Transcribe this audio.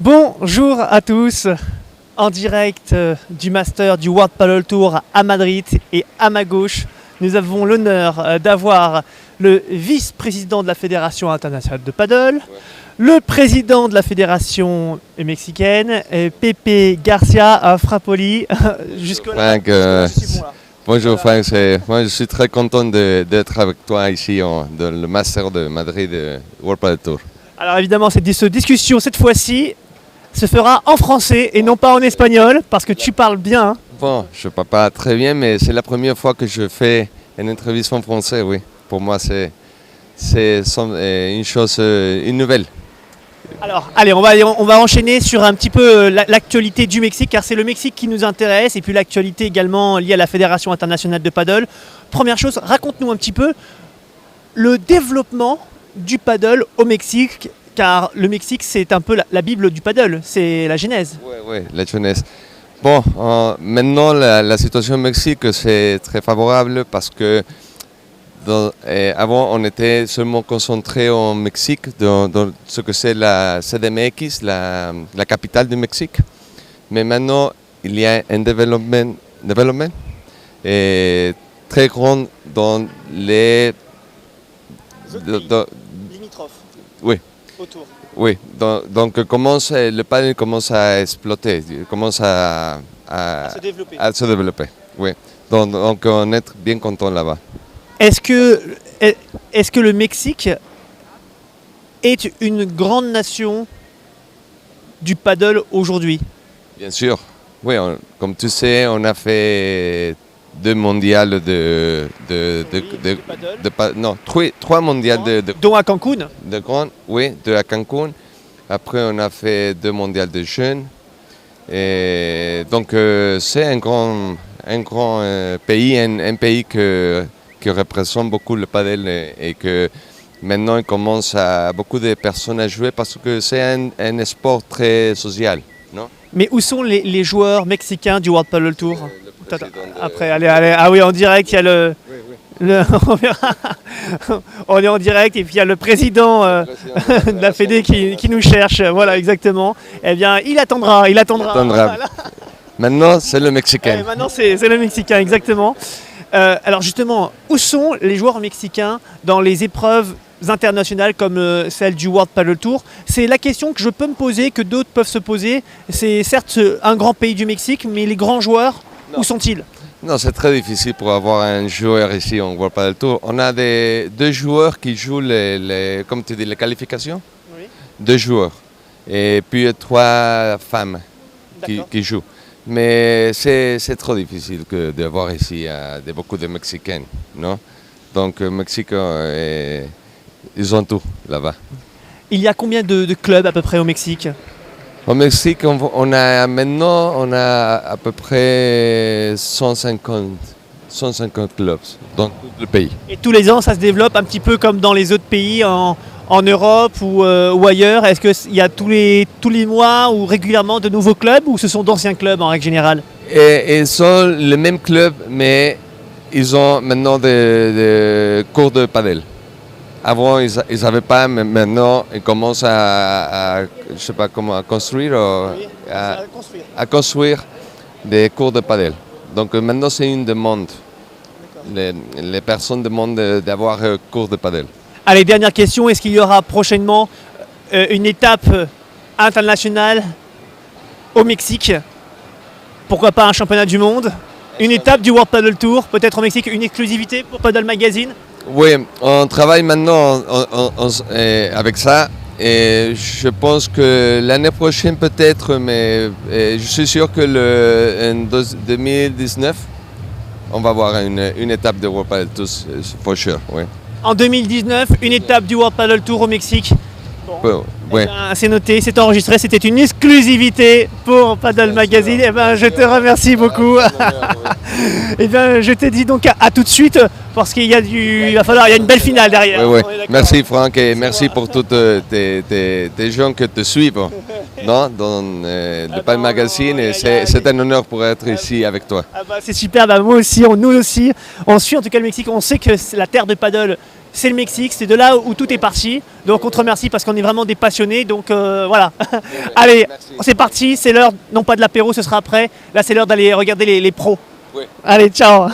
Bonjour à tous, en direct du Master du World Padel Tour à Madrid, et à ma gauche, nous avons l'honneur d'avoir le vice-président de la Fédération internationale de paddle, le président de la Fédération mexicaine, Pepe Garcia Frappoli. Jusque-là, bonjour Franck, moi je suis très content d'être avec toi ici dans le Master de Madrid World Padel Tour. Alors évidemment, cette discussion cette fois-ci se fera en français et non pas en espagnol, parce que tu parles bien. Bon, je ne parle pas très bien, mais c'est la première fois que je fais une entrevue en français, oui. Pour moi, c'est une chose, une nouvelle. Alors, allez, on va enchaîner sur un petit peu l'actualité du Mexique, car c'est le Mexique qui nous intéresse, et puis l'actualité également liée à la Fédération internationale de paddle. Première chose, raconte-nous un petit peu le développement du paddle au Mexique, car le Mexique, c'est un peu la Bible du paddle, c'est la genèse. Oui, la genèse. Bon, maintenant, la situation au Mexique, c'est très favorable parce que avant, on était seulement concentré au Mexique, dans ce que c'est la CDMX, la capitale du Mexique. Mais maintenant, il y a un développement très grand dans les... Limitrophes. Oui. Autour. Oui, donc le paddle commence à exploiter, commence à se développer. Oui. Donc on est bien content là-bas. Est-ce que le Mexique est une grande nation du paddle aujourd'hui? Bien sûr. Oui, comme tu sais, on a fait 2 mondiales trois mondiales dont à Cancun. Oui, 2 à Cancun. Après, on a fait 2 mondiales de jeunes. Et donc, c'est un grand pays, un pays qui représente beaucoup le paddle et que maintenant, il commence à beaucoup de personnes à jouer parce que c'est un sport très social, non? Mais où sont les joueurs mexicains du World Padel Tour? Après, allez, ah oui, en direct, il y a on est en direct et puis il y a le président de la Fédé qui nous cherche, voilà, exactement. Eh bien, il attendra. Voilà. Maintenant, c'est le Mexicain. Maintenant, c'est le Mexicain, exactement. Alors justement, où sont les joueurs mexicains dans les épreuves internationales comme celle du World Padel Tour? C'est la question que je peux me poser, que d'autres peuvent se poser. C'est certes un grand pays du Mexique, mais les grands joueurs, où sont-ils? Non, c'est très difficile pour avoir un joueur ici en World Padel Tour. On a 2 joueurs qui jouent comme tu dis, les qualifications. Oui. 2 joueurs. Et puis 3 femmes qui jouent. Mais c'est trop difficile de voir ici beaucoup de Mexicains, non? Donc Mexique, ils ont tout là-bas. Il y a combien de clubs à peu près au Mexique? Au Mexique, on a à peu près 150 clubs dans tout le pays. Et tous les ans, ça se développe un petit peu comme dans les autres pays en Europe ou ailleurs? Est-ce qu'il y a tous les mois ou régulièrement de nouveaux clubs, ou ce sont d'anciens clubs en règle générale? Ils sont les mêmes clubs, mais ils ont maintenant des cours de padel. Avant, ils n'avaient pas, mais maintenant, ils commencent à je sais pas comment, à construire des cours de padel. Donc maintenant, c'est une demande. Les personnes demandent d'avoir un cours de padel. Allez, dernière question. Est-ce qu'il y aura prochainement une étape internationale au Mexique? Pourquoi pas un championnat du monde? Une étape du World Padel Tour, peut-être au Mexique, une exclusivité pour Padel Magazine? Oui, on travaille maintenant avec ça et je pense que l'année prochaine peut-être, mais je suis sûr que en 2019, on va avoir une étape de World Padel Tour, for sure. Oui. En 2019, une étape du World Padel Tour au Mexique. Bon. Oui. C'est noté, c'est enregistré, c'était une exclusivité pour Padel Magazine. Eh ben, je te remercie beaucoup. Eh bien, je te dis donc à tout de suite, parce qu'il y a il y a une belle finale derrière. Oui. Merci Franck et merci pour tous tes gens qui te suivent dans le Padel Magazine. Et c'est un honneur pour être ici avec toi. C'est super, moi aussi, nous aussi. On suit en tout cas le Mexique, on sait que la terre de paddle c'est le Mexique, c'est de là où tout est parti. Donc on te remercie parce qu'on est vraiment des passionnés. Donc voilà. Allez, c'est parti, c'est l'heure, non pas de l'apéro, ce sera après. Là c'est l'heure d'aller regarder les pros. Oui. Allez, ciao.